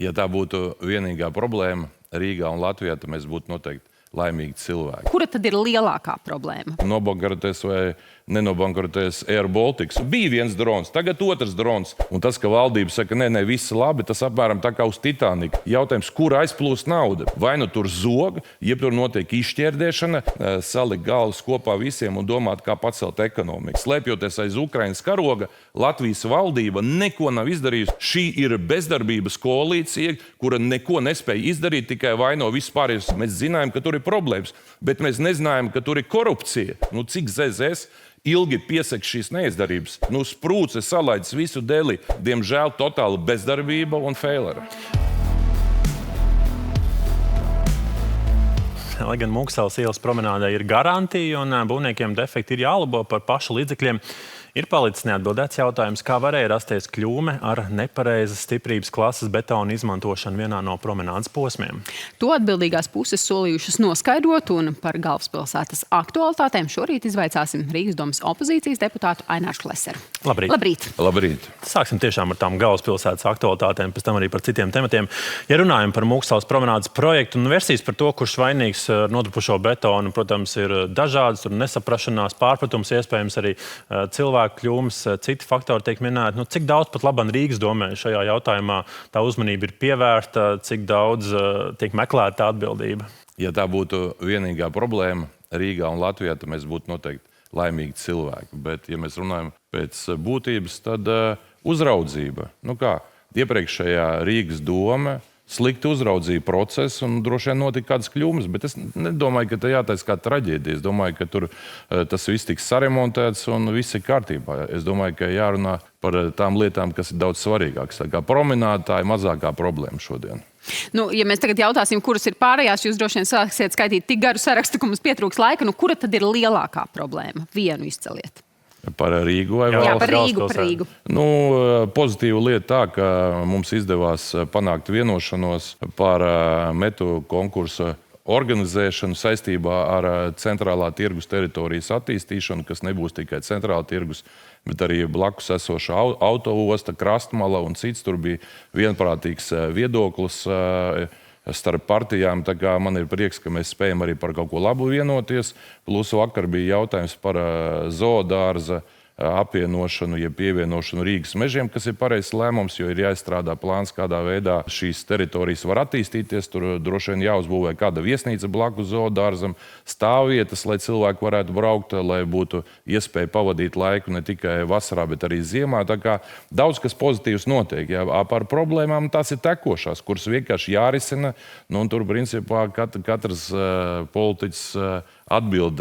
Ja tā būtu vienīgā problēma Rīgā un Latvijā, tad mēs būtu noteikti laimīgi cilvēki. Kura tad ir lielākā problēma? Nobankrotēs vai nenobankrotēs Air Baltics. Bija viens drons, tagad otrs drons. Un tas, ka valdība saka, nē, viss labi, tas apmēram tā kā uz Titaniku. Jautājums, kur aizplūst nauda? Vai nu tur zog, jeb tur notiek izšķērdēšana, salikt galvas kopā visiem un domāt, kā pacelt ekonomiku. Slēpjoties aiz Ukrainas karoga, Latvijas valdība neko nav izdarījusi. Šī ir bezdarbības koalīcija, kura neko nespēja izdarīt, tikai vaino vispārējos. Mēs zinājām, ka tur ir problēmas, bet mēs nezinājām, ka tur ir korupcija. Cik ZZS ilgi piesaka šīs neizdarības. Sprūce salaidis visu dēli. Diemžēl totāla bezdarbība un failera. Lai gan Mūksalas ielas promenādē ir garantija un būvniekiem defekti ir jālabo par pašu līdzekļiem, ir palicis neatbildēts jautājums, kā varēja rasties kļūme ar nepareizas stiprības klases betona izmantošanu vienā no promenādes posmiem. To atbildīgās puses solījušas noskaidrot, un par galvaspilsētas aktualitātēm šorīt izvaicāsim Rīgas domas opozīcijas deputātu Aināru Šleseru. Labrīt. Labrīt. Labrīt. Sāksim tiešām ar tām galvaspilsētas aktualitātēm, pēc tam arī par citiem tematiem. Ja runājam par Mūksalas promenādes projektu un versijas par to, kurš vainīgs ar nodrupušo betonu, protams, ir dažādas, tur nesaprašanās, pārpratums, iespējams arī cilvēku kļūmes, citi faktori tiek minēti. Cik daudz pat labam Rīgas domē šajā jautājumā tā uzmanība ir pievērsta, cik daudz tiek meklēta atbildība? Ja tā būtu vienīgā problēma Rīgā un Latvijā, tad mēs būtu noteikti laimīgi cilvēki. Bet, ja mēs runājam pēc būtības, tad uzraudzība. Iepriekšējā Rīgas doma slikti uzraudzīja procesu un droši vien notika kādas kļūmes, bet es nedomāju, ka tā jātaisa kā traģēdija. Es domāju, ka tur tas viss tiks saremontēts un viss ir kārtībā. Es domāju, ka jārunā par tām lietām, kas ir daudz svarīgākas. Tā kā promenāde, tā ir mazākā problēma šodien. Ja mēs tagad jautāsim, kuras ir pārējās, jūs droši vien sāksiet skaitīt tik garu sarakstu, ka mums pietrūks laika. Kura tad ir lielākā problēma? Vienu izceliet. Par Rīgu vai Jā, par Rīgu. Pozitīva lieta tā, ka mums izdevās panākt vienošanos par metu konkursu organizēšanu saistībā ar centrālā tirgus teritorijas attīstīšanu, kas nebūs tikai centrāla tirgus, bet arī blakus esoša autoosta, krastmala un cits. Tur bija vienprātīgs viedoklis starp partijām. Tā kā man ir prieks, ka mēs spējam arī par kaut ko labu vienoties. Plus vakar bija jautājums par zoodārza apvienošanu, ja pievienošanu Rīgas mežiem, kas ir pareizs lēmums, jo ir jāizstrādā plāns, kādā veidā šīs teritorijas var attīstīties. Tur droši vien jāuzbūvē kāda viesnīca blakus zoodārzam, stāvvietas, lai cilvēki varētu braukt, lai būtu iespēja pavadīt laiku ne tikai vasarā, bet arī ziemā. Tā kā daudz kas pozitīvs notiek. Jā, par problēmām tās ir tekošās, kuras vienkārši jārisina. Un tur, principā, katrs politiķis atbild,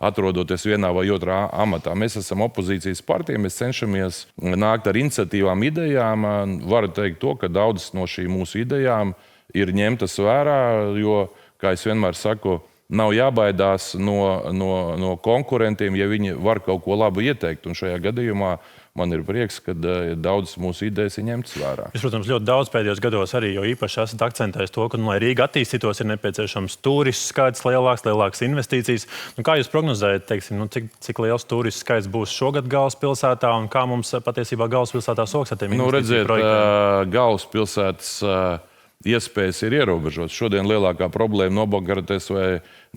atrodoties vienā vai otrā amatā. Mēs esam opozīcijas partija, mēs cenšamies nākt ar iniciatīvām, idejām. Varu teikt to, ka daudzas no šīm mūsu idejām ir ņemtas vērā, jo, kā es vienmēr saku, nav jābaidās no konkurentiem, ja viņi var kaut ko labu ieteikt. Un šajā gadījumā man ir prieks, ka daudzas mūsu idejas ir ņemtas vērā. Jūs, protams, ļoti daudz pēdējos gados arī, jo īpaši esat akcentējis to, ka, lai Rīga attīstītos, ir nepieciešams turistu skaits lielāks investīcijas. Kā jūs prognozējat, teiksim, cik liels turistu skaits būs šogad galvaspilsētā un kā mums patiesībā galvaspilsētā soks ar tiem investīciju projektiem? Galvaspilsētas iespējas ir ierobežotas. Šodien lielākā problēma nobankrotēs vai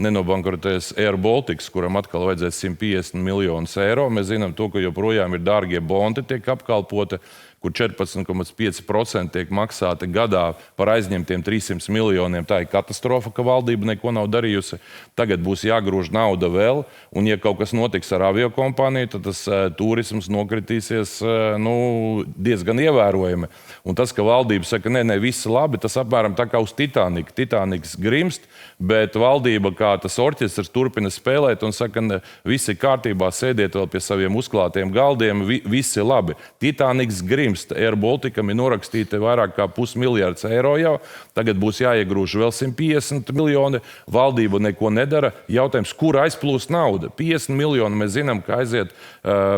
nenobankrotēs Air Baltics, kuram atkal vajadzēs 150 miljonus eiro. Mēs zinām to, ka joprojām ir dārgie bondi tiek apkalpoti, kur 14,5% tiek maksāti gadā par aizņemtiem 300 miljoniem. Tā ir katastrofa, ka valdība neko nav darījusi. Tagad būs jāgrūž nauda vēl, un ja kaut kas notiks ar aviokompāniju, tad tas turisms nokritīsies diezgan ievērojami. Un tas, ka valdība saka, nē, viss labi, tas apmēram tā kā uz Titaniku. Titaniks grimst, bet valdība kā tas orķestrs turpina spēlēt un saka, viss ir kārtībā, sēdiet vēl pie saviem uzklātiem galdiem, viss ir labi. Titaniks grimst. Air Balticam ir norakstīti vairāk kā 500 miljards eiro jau. Tagad būs jāiegrūž vēl 150 miljoni. Valdība neko nedara. Jautājums, kur aizplūst nauda? 50 miljoni mēs zinām, ka aiziet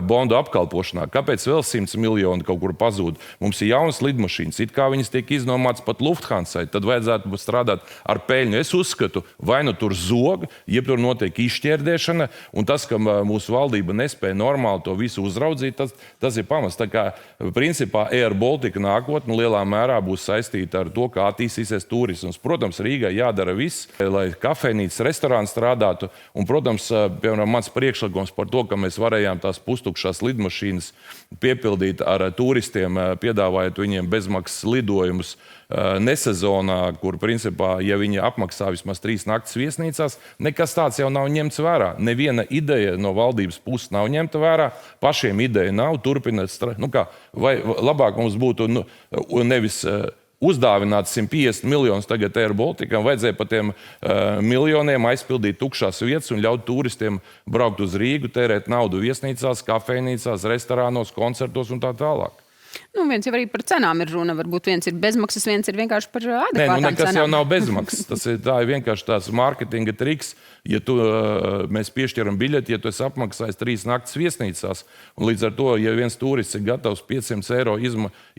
bondu apkalpošanā. Kāpēc vēl 100 miljoni kaut kur pazūd? Mums ir jaunas lidmašīnas. It kā viņas tiek iznomāts pat Lufthansai. Tad vajadzētu strādāt ar peļņu. Es uzskatu, vai nu tur zog, jeb tur notiek izšķērdēšana. Un tas, ka mūsu valdība nespēja normāli to visu uzraudzīt, tas ir pamats. Tā kā, principā, principā Air Baltica nākotne lielā mērā būs saistīta ar to, kā attīstīsies turisms. Protams, Rīgai jādara viss, lai kafejnīcas, restorāns strādātu. Un, protams, piemēram, mans priekšlikums par to, ka mēs varējām tās pustukšās lidmašīnas piepildīt ar turistiem, piedāvājot viņiem bezmaksas lidojumus nesezonā, kur, principā, ja viņi apmaksā vismaz 3 naktas viesnīcās, nekas tāds jau nav ņemts vērā. Neviena ideja no valdības puses nav ņemta vērā, pašiem ideja nav, turpināt strādāt. Vai labāk mums būtu nevis uzdāvināt 150 miljonus tagad Air Balticam, vajadzēja pa tiem miljoniem aizpildīt tukšās vietas un ļaut turistiem braukt uz Rīgu, tērēt naudu viesnīcās, kafejnīcās, restorānos, koncertos un tā tālāk. Viens jau arī par cenām ir runa. Varbūt viens ir bezmaksas, viens ir vienkārši par adekvātām cenām. Nekas jau nav bezmaksas. Tā ir vienkārši tāds mārketinga triks. Ja mēs piešķiram biļeti, ja tu esi apmaksājis 3 naktas viesnīcās, un līdz ar to, ja viens turists ir gatavs 500 eiro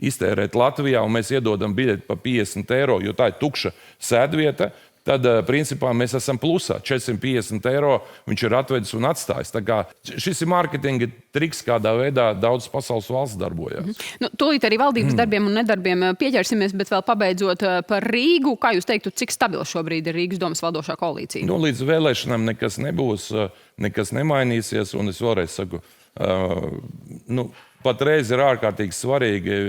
iztērēt Latvijā, un mēs iedodam biļeti pa 50 eiro, jo tā ir tukša sēdvieta, tad, principā, mēs esam plusā. 450 eiro viņš ir atvedis un atstājis. Tā kā šis ir mārketinga triks, kādā veidā daudzas pasaules valsts darbojas. Tūlīt arī valdības darbiem un nedarbiem pieķersimies, bet vēl pabeidzot par Rīgu. Kā jūs teiktu, cik stabila šobrīd ir Rīgas domas valdošā koalīcija? Līdz vēlēšanām nekas nebūs, nekas nemainīsies, un es vēlreiz saku, patreiz ir ārkārtīgi svarīgi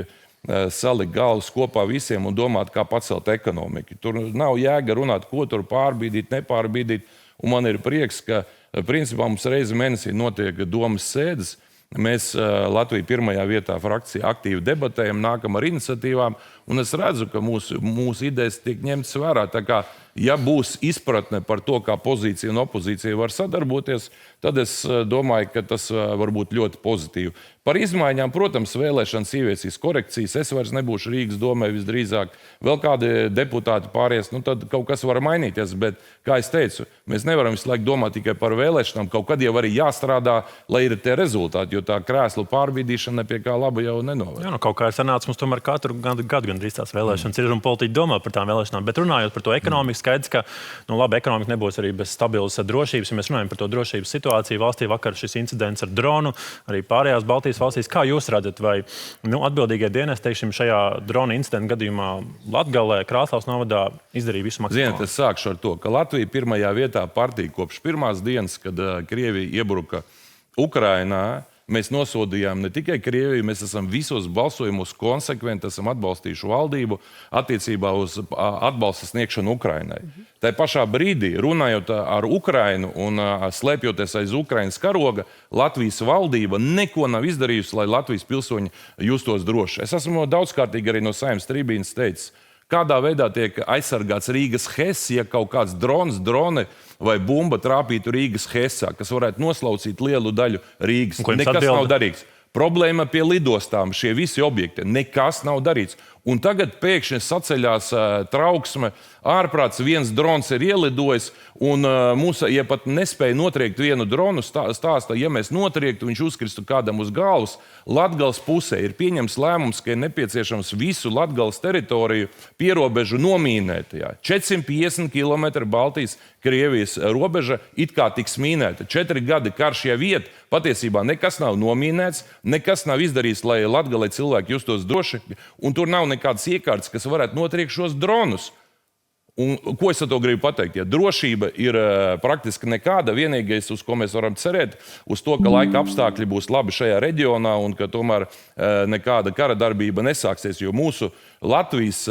salikt galvas kopā visiem un domāt, kā pacelt ekonomiku. Tur nav jēga runāt, ko tur pārbīdīt, nepārbīdīt. Un man ir prieks, ka principā mums reizi mēnesī notiek domas sēdes. Mēs Latviju pirmajā vietā frakcijā aktīvi debatējam, nākam ar iniciatīvām. Un es redzu, ka mūsu idejas tiek ņemtas vērā. Tā kā, ja būs izpratne par to, kā pozīcija un opozīcija var sadarboties, tad es domāju, ka tas var būt ļoti pozitīvi. Par izmaiņām, protams, vēlēšanas ieviesīs korekcijas. Es vairs nebūšu Rīgas domē visdrīzāk. Vēl kādi deputāti pāries, tad kaut kas var mainīties. Bet, kā es teicu, mēs nevaram visu laiku domāt tikai par vēlēšanām. Kaut kad jau arī jāstrādā, lai ir tie rezultāti, jo tā krēslu pārbīdīšana pie kā laba jau nenoved. Kaut kā ir sanācis mums tomēr katru gadu gandrīz tās vēlēšanas ir un politiķi domā par tām vēlēšanām. Bet runājot par to ekonomiku, skaidrs, ka ekonomika nebūs arī bez stabilas drošības. Ja mēs runājam par to drošības situāciju valstī, vakar šis incidents ar dronu, arī pārējās Baltijas valstīs. Kā jūs redzat, vai atbildīgie dienesti, teiksim, šajā drona incidenta gadījumā Latgalē, Krāslavas novadā izdarīja visu maksimālo? Es sākšu ar to, ka Latvija pirmajā vietā partija kopš pirmās dienas, kad Krievija iebruka Ukrainā. Mēs nosodījām ne tikai Krieviju, mēs esam visos balsojumos konsekventi, esam atbalstījuši valdību attiecībā uz atbalsta sniegšanu Ukrainai. Tā pašā brīdī, runājot ar Ukrainu un slēpjoties aiz Ukrainas karoga, Latvijas valdība neko nav izdarījusi, lai Latvijas pilsoņi justos droši. Es esmu daudzkārtīgi arī no Saeimas tribīnes teicis, kādā veidā tiek aizsargāts Rīgas HES, ja kaut kāds drone vai bumba trāpītu Rīgas HESā, kas varētu noslaucīt lielu daļu Rīgas. Nekas nav darīts. Problēma pie lidostām, šie visi objekti, nekas nav darīts. Un tagad pēkšņi saceļās trauksme, ārprāts viens drons ir ielidojis, un mūs, ja pat nespēja notriekt vienu dronu, stāsta, ja mēs notriektu, viņš uzkristu kādam uz galvas, Latgales pusē ir pieņems lēmums, ka ir nepieciešams visu Latgales teritoriju pierobežu nomīnēt. 450 km Baltijas Krievijas robeža it kā tiks mīnēta. 4 gadi karš jau iet, patiesībā nekas nav nomīnēts, nekas nav izdarīts, lai Latgalē cilvēki justos droši, un tur nav nekādas iekārtas, kas varētu notriekt šos dronus. Un, ko es ar to gribu pateikt? Ja drošība ir praktiski nekāda, vienīgais, uz ko mēs varam cerēt, uz to, ka laika apstākļi būs labi šajā reģionā un ka tomēr nekāda kara darbība nesāksies, jo mūsu Latvijas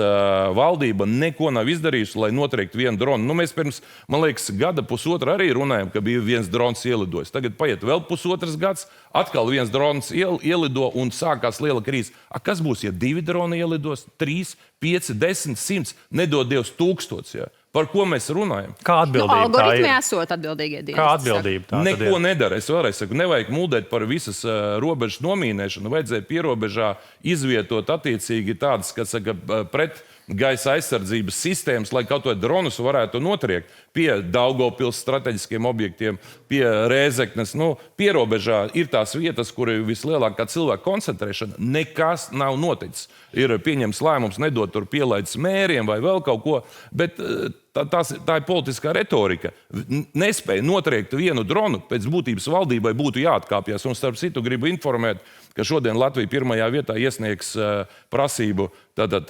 valdība neko nav izdarījusi, lai notriektu vienu dronu. Mēs pirms, man liekas, gada pusotra arī runājam, ka bija viens drons ielidojis. Tagad paiet vēl pusotras gads, atkal viens drons ielido un sākās liela krīze. Kas būs, ja 2 droni ielidos, 3, 5, 10, 100, nedod Dievs 1000? Ja? Par ko mēs runājam? Kā atbildība? Algoritmi esot atbildīgie dienesti. Kā atbildība tā? Neko nedara. Es vēlreiz saku, nevajag muldēt par visas robežas nomīnēšanu. Vajadzēja pierobežā izvietot attiecīgi tādas, kas saka, pret gaisa aizsardzības sistēmas, lai kaut vai dronus varētu notriekt pie Daugavpils strateģiskiem objektiem, pie Rēzeknes. Pierobežā ir tās vietas, kur ir vislielākā cilvēka koncentrēšana. Nekas nav noticis. Ir pieņems lēmums nedot tur pielaidis mēriem vai vēl kaut ko, bet tā ir politiskā retorika. Nespēja notriekt vienu dronu, pēc būtības valdībai būtu jāatkāpjas. Un starp citu gribu informēt, ka šodien Latvija pirmajā vietā iesniegs prasību, tātad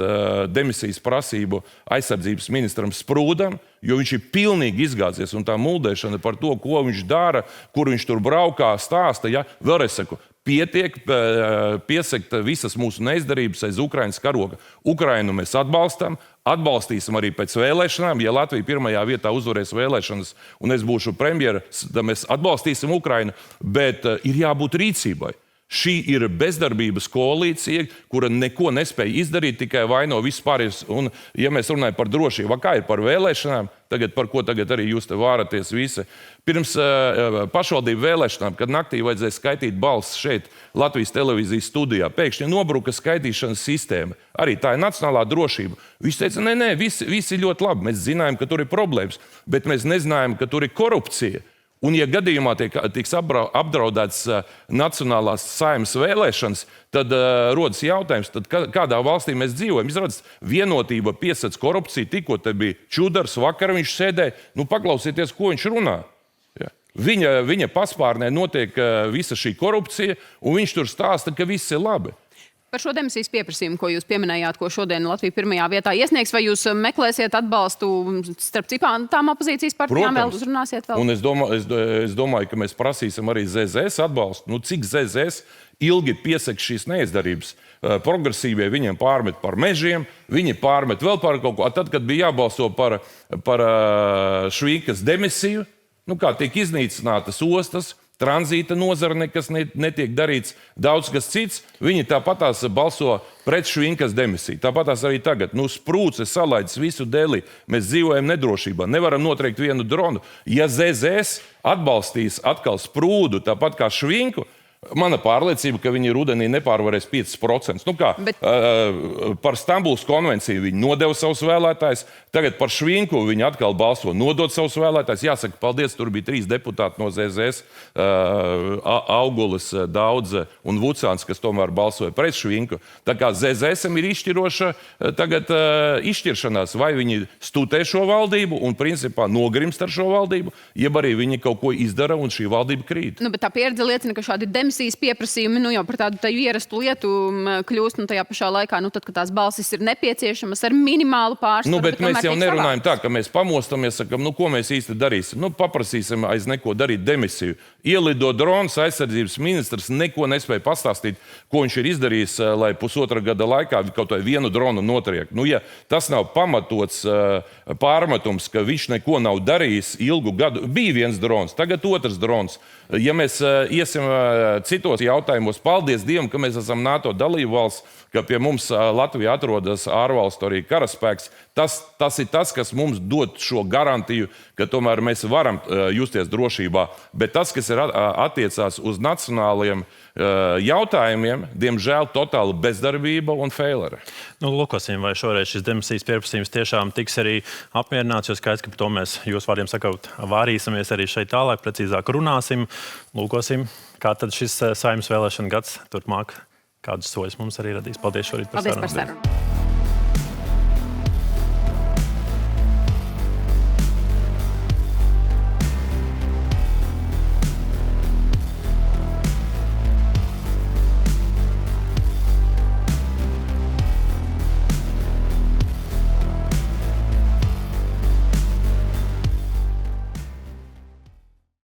demisijas prasību aizsardzības ministram Sprūdam, jo viņš ir pilnīgi izgāzies. Un tā muldēšana par to, ko viņš dara, kur viņš tur braukā, stāsta. Ja? Vēlreiz saku, pietiek piesakt visas mūsu neizdarības aiz Ukrainas karoga. Ukrainu mēs atbalstīsim arī pēc vēlēšanām. Ja Latvija pirmajā vietā uzvarēs vēlēšanas un es būšu premjeras, tad mēs atbalstīsim Ukrainu, bet ir jābūt rīcībai. Šī ir bezdarbības koalīcija, kura neko nespēja izdarīt, tikai vaino vispārējais. Un, ja mēs runājam par drošību, kā ir par vēlēšanām, par ko tagad arī jūs te vāraties visi. Pirms pašvaldību vēlēšanām, kad naktī vajadzēja skaitīt balsis šeit Latvijas televīzijas studijā, pēkšņi nobruka skaitīšanas sistēma. Arī tā ir nacionālā drošība. Viņš teica, nē, visi ļoti labi. Mēs zinājām, ka tur ir problēmas, bet mēs nezinājām, ka tur ir korupcija. Un, ja gadījumā tiks apdraudēts Nacionālās Saeimas vēlēšanas, tad rodas jautājums, tad kādā valstī mēs dzīvojam. Izrādās, Vienotība piesac korupciju, tikko te bija Čudars, vakar viņš sēdēja. Nu, paklausieties, ko viņš runā. Ja. Viņa paspārnē notiek visa šī korupcija, un viņš tur stāsta, ka viss ir labi. Par šo demisijas pieprasījumu, ko jūs pieminējāt, ko šodien Latvija pirmajā vietā iesniegs, vai jūs meklēsiet atbalstu starp tām opozīcijas partijām, vēl uzrunāsiet vēl? Un es domāju, ka mēs prasīsim arī ZZS atbalstu. Nu, cik ZZS ilgi piesaka šīs neizdarības? Progresīvie viņiem pārmet par mežiem, viņi pārmet vēl par kaut ko. Tad, kad bija jābalso par Švīkas demisiju, kā tiek iznīcinātas ostas, tranzīta nozara, nekas netiek darīts, daudz kas cits, viņi tāpatās balso pret Švinkas demisiju. Tāpatās arī tagad. Sprūce salaidis visu dēli. Mēs dzīvojam nedrošībā. Nevaram notriekt vienu dronu. Ja ZZS atbalstīs atkal Sprūdu, tāpat kā Švinku, mana pārliecība, ka viņi rudenī nepārvarēs 5%. Par Stambulas konvenciju viņi nodeva savus vēlētājus, tagad par Švinku viņi atkal balso nodot savus vēlētājus. Jāsaka, paldies, tur bija 3 deputāti no ZZS, Augulis, Daudze un Vucāns, kas tomēr balsoja pret Švinku. Tā kā ZZS-am ir izšķiroša tagad izšķiršanās, vai viņi stutē šo valdību un principā nogrimst ar šo valdību, jeb arī viņi kaut ko izdara un šī valdība krīt. Bet tā pieredze liecina, ka šādi demisijas pieprasījumi jau par tādu ierastu lietu kļūst, tajā pašā laikā, tad, kad tās balsis ir nepieciešamas ar minimālu pārsvaru. Bet mēs jau nerunājam tā, ka mēs pamostamies, sakam, ko mēs īsti darīsim. Paprasīsim aiz neko darīt demisiju. Ielido drons, aizsardzības ministrs neko nespēja pastāstīt, ko viņš ir izdarījis, lai pusotra gada laikā kaut vai vienu dronu notriek. Ja tas nav pamatots pārmetums, ka viņš neko nav darījis ilgu gadu, bija viens drons, tagad otrs drons. Ja mēs iesim citos jautājumos, paldies Dievam, ka mēs esam NATO dalībvalsts, ka pie mums Latvijā atrodas ārvalstu arī karaspēks. Tas ir tas, kas mums dod šo garantiju, ka tomēr mēs varam justies drošībā. Bet tas, kas ir attiecās uz nacionāliem jautājumiem, diemžēl totāla bezdarbība un feileri. Lūkosim, vai šoreiz šis demisijas pieprasījums tiešām tiks arī apmierināts, jo skaidrs, ka par to mēs, jūs vārdiem sakot, vārīsimies arī šeit tālāk, precīzāk runāsim. Lūkosim, kā tad šis Saeimas vēlēšana gads turpmāk, kādus soļus mums arī radīs. Paldies šorīt par sarunu.